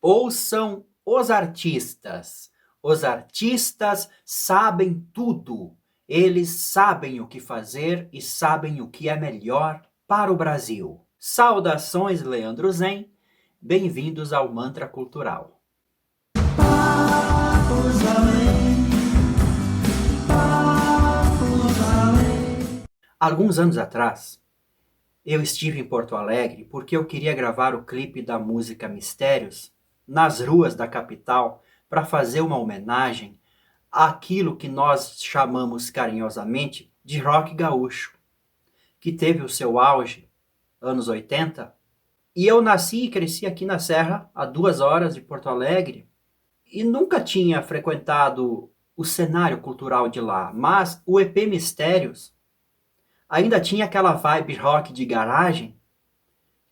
Ouçam os artistas. Os artistas sabem tudo. Eles sabem o que fazer e sabem o que é melhor para o Brasil. Saudações, Leandro Zen. Bem-vindos ao Mantra Cultural. Alguns anos atrás, eu estive em Porto Alegre porque eu queria gravar o clipe da música Mistérios nas ruas da capital para fazer uma homenagem àquilo que nós chamamos carinhosamente de rock gaúcho, que teve o seu auge anos 80. E eu nasci e cresci aqui na Serra, a 2 horas de Porto Alegre, e nunca tinha frequentado o cenário cultural de lá, mas o EP Mistérios ainda tinha aquela vibe rock de garagem,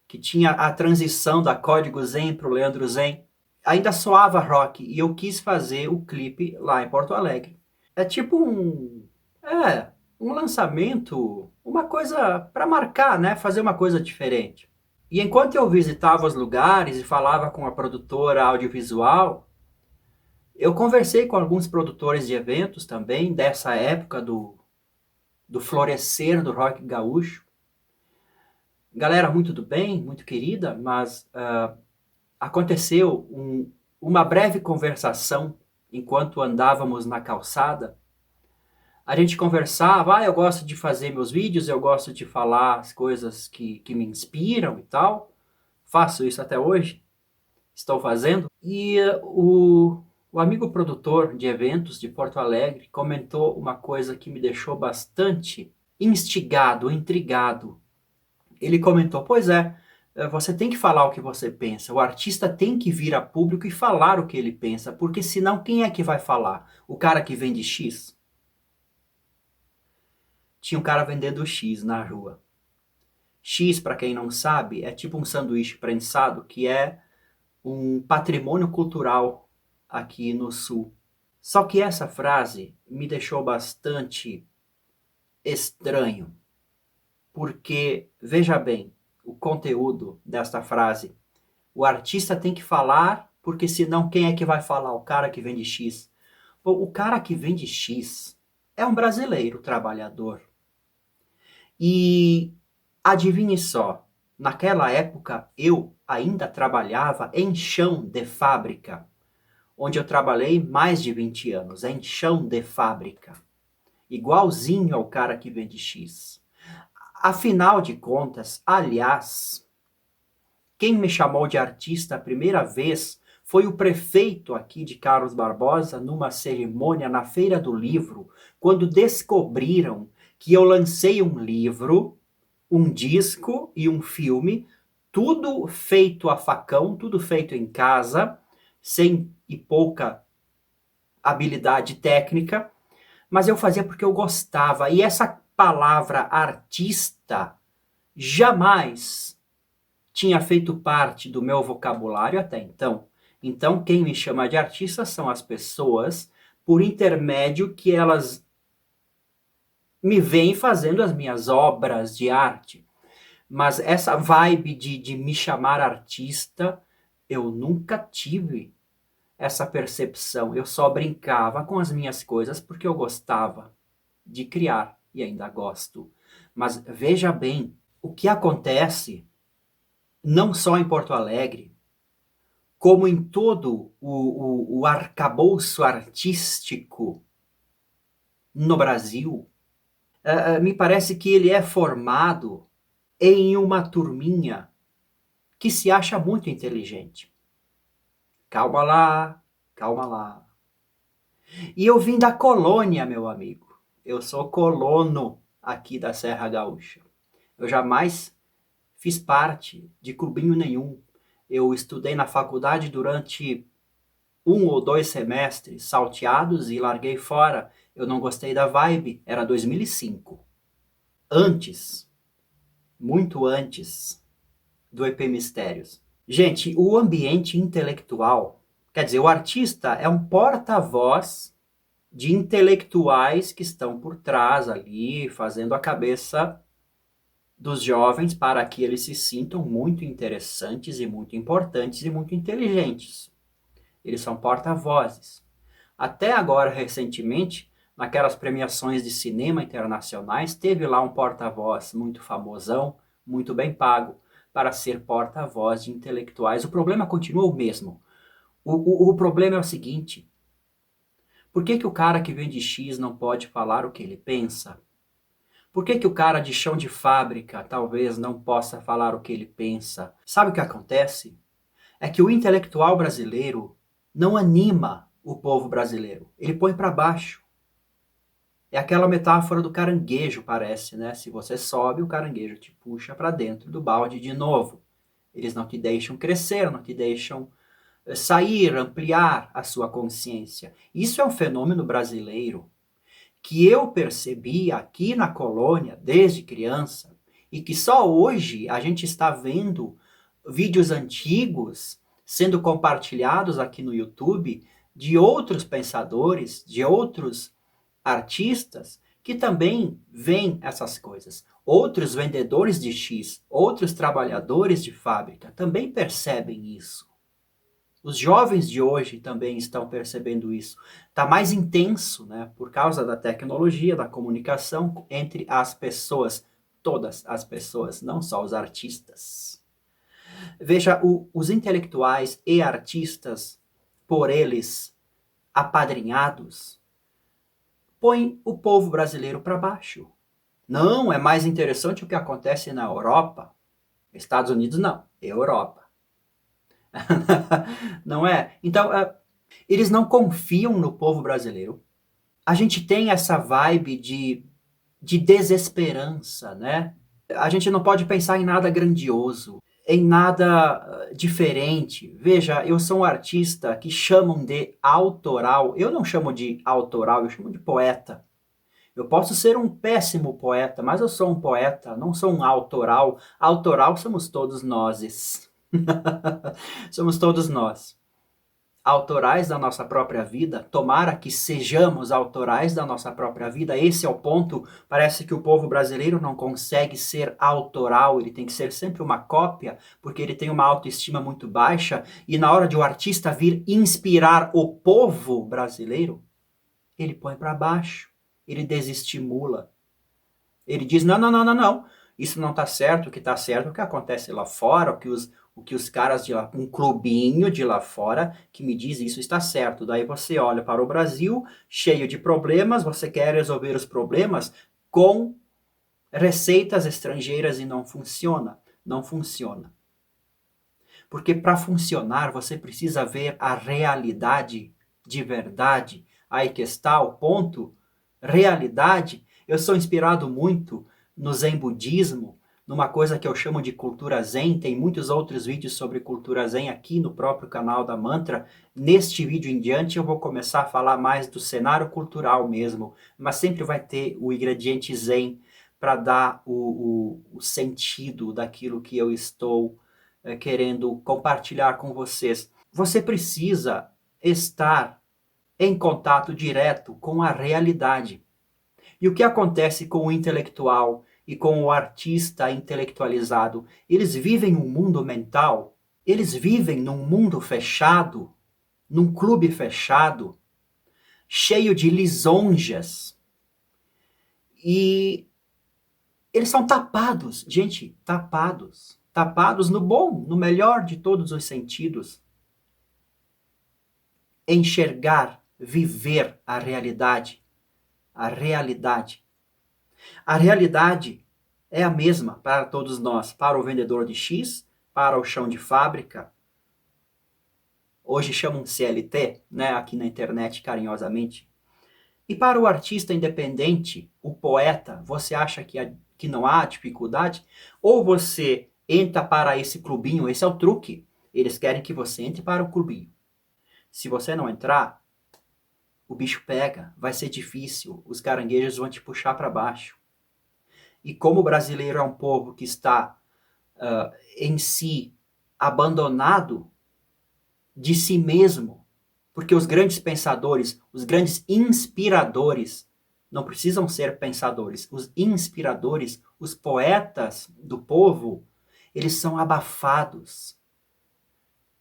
que tinha a transição da Código Zen para o Leandro Zen. Ainda soava rock e eu quis fazer o clipe lá em Porto Alegre. É tipo um lançamento, uma coisa para marcar, né? Fazer uma coisa diferente. E enquanto eu visitava os lugares e falava com a produtora audiovisual, eu conversei com alguns produtores de eventos também, dessa época do florescer do rock gaúcho. Galera muito do bem, muito querida, mas aconteceu uma breve conversação enquanto andávamos na calçada. A gente conversava, eu gosto de fazer meus vídeos, eu gosto de falar as coisas que me inspiram e tal. Faço isso até hoje, estou fazendo. E o amigo produtor de eventos de Porto Alegre comentou uma coisa que me deixou bastante instigado, intrigado. Ele comentou, pois é, você tem que falar o que você pensa. O artista tem que vir a público e falar o que ele pensa, porque senão quem é que vai falar? O cara que vende X? Tinha um cara vendendo X na rua. X, para quem não sabe, é tipo um sanduíche prensado, que é um patrimônio cultural aqui no Sul. Só que essa frase me deixou bastante estranho, porque, veja bem, o conteúdo desta frase. O artista tem que falar, porque senão quem é que vai falar? O cara que vende X. O cara que vende X é um brasileiro trabalhador. E adivinhe só, naquela época eu ainda trabalhava em chão de fábrica, onde eu trabalhei mais de 20 anos, em chão de fábrica. Igualzinho ao cara que vende X. Afinal de contas, aliás, quem me chamou de artista a primeira vez foi o prefeito aqui de Carlos Barbosa, numa cerimônia na Feira do Livro, quando descobriram que eu lancei um livro, um disco e um filme, tudo feito a facão, tudo feito em casa, sem e pouca habilidade técnica, mas eu fazia porque eu gostava. E essa palavra artista jamais tinha feito parte do meu vocabulário até então. Então, quem me chama de artista são as pessoas por intermédio que elas me veem fazendo as minhas obras de arte. Mas essa vibe de me chamar artista, eu nunca tive essa percepção. Eu só brincava com as minhas coisas porque eu gostava de criar e ainda gosto. Mas veja bem, o que acontece não só em Porto Alegre, como em todo o arcabouço artístico no Brasil, me parece que ele é formado em uma turminha que se acha muito inteligente. Calma lá, calma lá. E eu vim da colônia, meu amigo. Eu sou colono aqui da Serra Gaúcha. Eu jamais fiz parte de clubinho nenhum. Eu estudei na faculdade durante 1 ou 2 semestres salteados e larguei fora. Eu não gostei da vibe. Era 2005. Antes, muito antes do EP Mistérios. Gente, o ambiente intelectual, quer dizer, o artista é um porta-voz de intelectuais que estão por trás ali, fazendo a cabeça dos jovens para que eles se sintam muito interessantes e muito importantes e muito inteligentes. Eles são porta-vozes. Até agora, recentemente, naquelas premiações de cinema internacionais, teve lá um porta-voz muito famosão, muito bem pago, para ser porta-voz de intelectuais. O problema continua o mesmo. O problema é o seguinte: por que que o cara que vende X não pode falar o que ele pensa? Por que que o cara de chão de fábrica talvez não possa falar o que ele pensa? Sabe o que acontece? É que o intelectual brasileiro não anima o povo brasileiro. Ele põe para baixo. É aquela metáfora do caranguejo, parece, né? Se você sobe, o caranguejo te puxa para dentro do balde de novo. Eles não te deixam crescer, não te deixam sair, ampliar a sua consciência. Isso é um fenômeno brasileiro que eu percebi aqui na colônia desde criança e que só hoje a gente está vendo vídeos antigos sendo compartilhados aqui no YouTube de outros pensadores, de outros artistas que também veem essas coisas. Outros vendedores de X, outros trabalhadores de fábrica também percebem isso. Os jovens de hoje também estão percebendo isso. Está mais intenso, né, por causa da tecnologia, da comunicação entre as pessoas, todas as pessoas, não só os artistas. Veja, os intelectuais e artistas, por eles apadrinhados, põem o povo brasileiro para baixo. Não, é mais interessante o que acontece na Europa. Estados Unidos não, Europa. Não é? Então, eles não confiam no povo brasileiro. A gente tem essa vibe de desesperança, né? A gente não pode pensar em nada grandioso, em nada diferente. Veja, eu sou um artista que chamam de autoral. Eu não chamo de autoral, eu chamo de poeta. Eu posso ser um péssimo poeta, mas eu sou um poeta, não sou um autoral. Autoral somos todos nós. Somos todos nós. Autorais da nossa própria vida, tomara que sejamos autorais da nossa própria vida. Esse é o ponto. Parece que o povo brasileiro não consegue ser autoral, ele tem que ser sempre uma cópia, porque ele tem uma autoestima muito baixa, e na hora de o artista vir inspirar o povo brasileiro, ele põe para baixo, ele desestimula. Ele diz: não, não, não, não, não. Isso não está certo, o que está certo é o que acontece lá fora, o que os caras de lá, um clubinho de lá fora que me diz isso está certo. Daí você olha para o Brasil, cheio de problemas, você quer resolver os problemas com receitas estrangeiras e não funciona. Não funciona. Porque para funcionar você precisa ver a realidade de verdade. Aí que está o ponto. Realidade. Eu sou inspirado muito no Zen budismo, numa coisa que eu chamo de cultura Zen. Tem muitos outros vídeos sobre cultura Zen aqui no próprio canal da Mantra. Neste vídeo em diante eu vou começar a falar mais do cenário cultural mesmo, mas sempre vai ter o ingrediente Zen para dar o sentido daquilo que eu estou querendo compartilhar com vocês. Você precisa estar em contato direto com a realidade. E o que acontece com o intelectual e com o artista intelectualizado? Eles vivem um mundo mental, eles vivem num mundo fechado, num clube fechado, cheio de lisonjas. E eles são tapados, gente, tapados. Tapados no bom, no melhor de todos os sentidos. Enxergar, viver a realidade. A realidade. A realidade é a mesma para todos nós, para o vendedor de X, para o chão de fábrica. Hoje chamam CLT, né, aqui na internet carinhosamente. E para o artista independente, o poeta, você acha que não há dificuldade? Ou você entra para esse clubinho, esse é o truque. Eles querem que você entre para o clubinho. Se você não entrar, o bicho pega, vai ser difícil, os caranguejos vão te puxar para baixo. E como o brasileiro é um povo que está em si abandonado de si mesmo, porque os grandes pensadores, os grandes inspiradores não precisam ser pensadores. Os inspiradores, os poetas do povo, eles são abafados.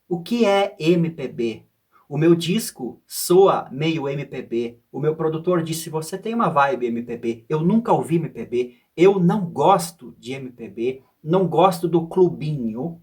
O que é MPB? O meu disco soa meio MPB. O meu produtor disse, você tem uma vibe MPB. Eu nunca ouvi MPB. Eu não gosto de MPB. Não gosto do clubinho.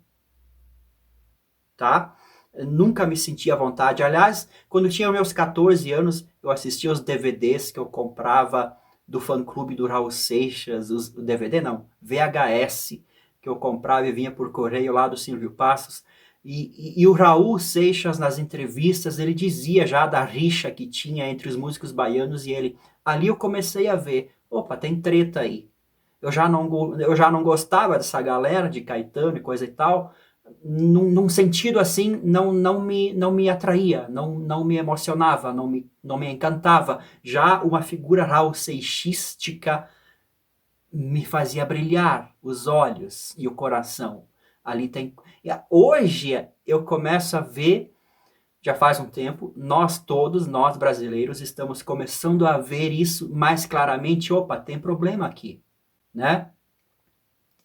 Tá? Eu nunca me senti à vontade. Aliás, quando eu tinha meus 14 anos, eu assistia os DVDs que eu comprava do fã-clube do Raul Seixas. O DVD não, VHS, que eu comprava e vinha por correio lá do Silvio Passos. E o Raul Seixas, nas entrevistas, ele dizia já da rixa que tinha entre os músicos baianos e ele. Ali eu comecei a ver, opa, tem treta aí. Eu já não gostava dessa galera de Caetano e coisa e tal, num sentido assim, não me atraía, não me emocionava, não me encantava. Já uma figura Raul Seixística me fazia brilhar os olhos e o coração. Ali tem. Hoje eu começo a ver, já faz um tempo, nós todos, nós brasileiros, estamos começando a ver isso mais claramente. Opa, tem problema aqui, né?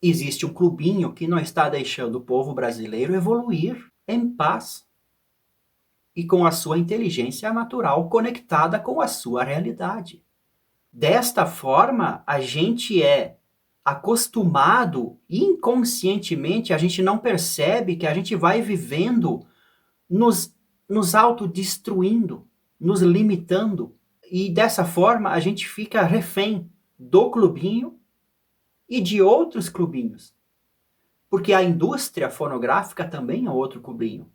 Existe um clubinho que não está deixando o povo brasileiro evoluir em paz e com a sua inteligência natural conectada com a sua realidade. Desta forma, a gente é acostumado, inconscientemente, a gente não percebe que a gente vai vivendo nos autodestruindo, nos limitando. E dessa forma, a gente fica refém do clubinho e de outros clubinhos. Porque a indústria fonográfica também é outro clubinho.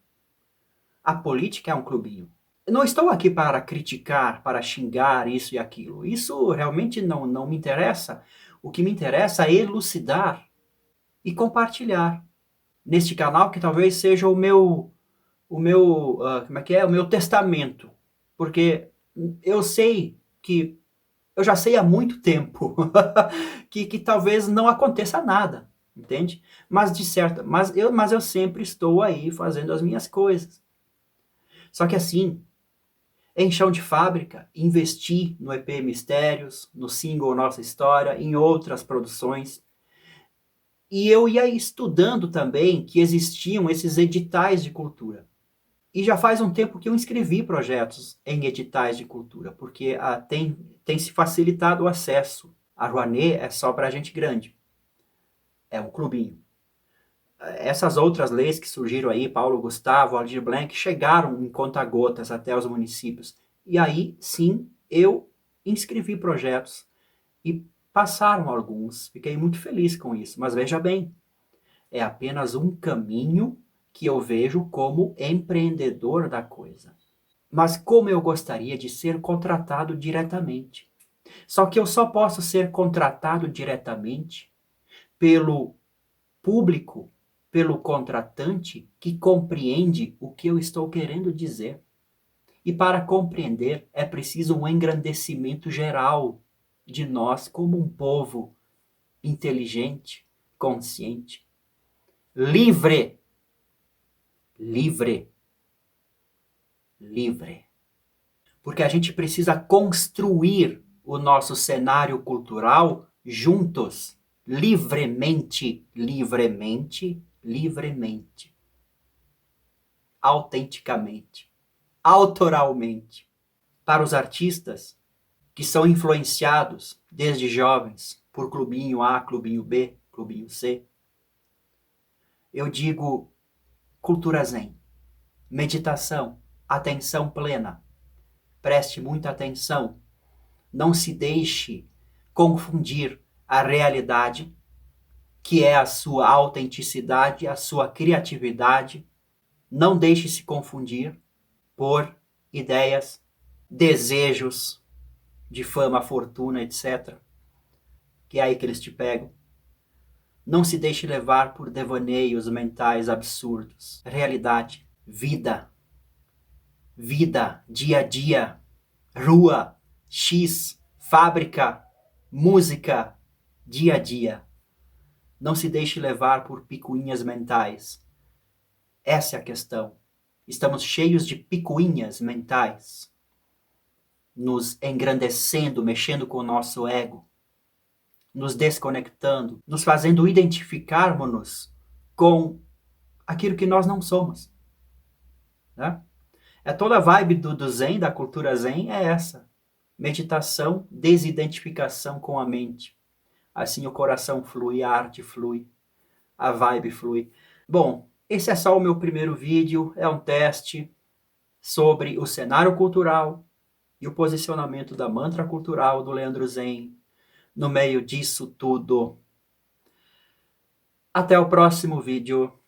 A política é um clubinho. Eu não estou aqui para criticar, para xingar isso e aquilo. Isso realmente não me interessa. O que me interessa é elucidar e compartilhar. Neste canal que talvez seja como é que é? O meu testamento. Porque eu sei que, eu já sei há muito tempo que talvez não aconteça nada, entende? Mas eu sempre estou aí fazendo as minhas coisas. Só que assim, em chão de fábrica, investi no EP Mistérios, no single Nossa História, em outras produções. E eu ia estudando também que existiam esses editais de cultura. E já faz um tempo que eu inscrevi projetos em editais de cultura, porque tem se facilitado o acesso. A Rouanet é só para gente grande. É um clubinho. Essas outras leis que surgiram aí, Paulo Gustavo, Aldir Blanc, chegaram em conta-gotas até os municípios. E aí, sim, eu inscrevi projetos e passaram alguns. Fiquei muito feliz com isso. Mas veja bem, é apenas um caminho que eu vejo como empreendedor da coisa. Mas como eu gostaria de ser contratado diretamente. Só que eu só posso ser contratado diretamente pelo público, pelo contratante que compreende o que eu estou querendo dizer. E para compreender é preciso um engrandecimento geral de nós como um povo inteligente, consciente, livre, livre, livre. Porque a gente precisa construir o nosso cenário cultural juntos, livremente, livremente, livremente, autenticamente, autoralmente. Para os artistas que são influenciados desde jovens por clubinho A, clubinho B, clubinho C, eu digo cultura zen, meditação, atenção plena. Preste muita atenção. Não se deixe confundir a realidade, que é a sua autenticidade, a sua criatividade. Não deixe se confundir por ideias, desejos de fama, fortuna, etc. Que é aí que eles te pegam. Não se deixe levar por devaneios mentais absurdos. Realidade, vida, vida, dia a dia, rua, X, fábrica, música, dia a dia. Não se deixe levar por picuinhas mentais. Essa é a questão. Estamos cheios de picuinhas mentais. nos engrandecendo, mexendo com o nosso ego, nos desconectando, nos fazendo identificarmos-nos com aquilo que nós não somos, né? É toda a vibe do Zen, da cultura Zen, é essa. Meditação, desidentificação com a mente. Assim o coração flui, a arte flui, a vibe flui. Bom, esse é só o meu primeiro vídeo, é um teste sobre o cenário cultural e o posicionamento da mantra cultural do Leandro Zen no meio disso tudo. Até o próximo vídeo.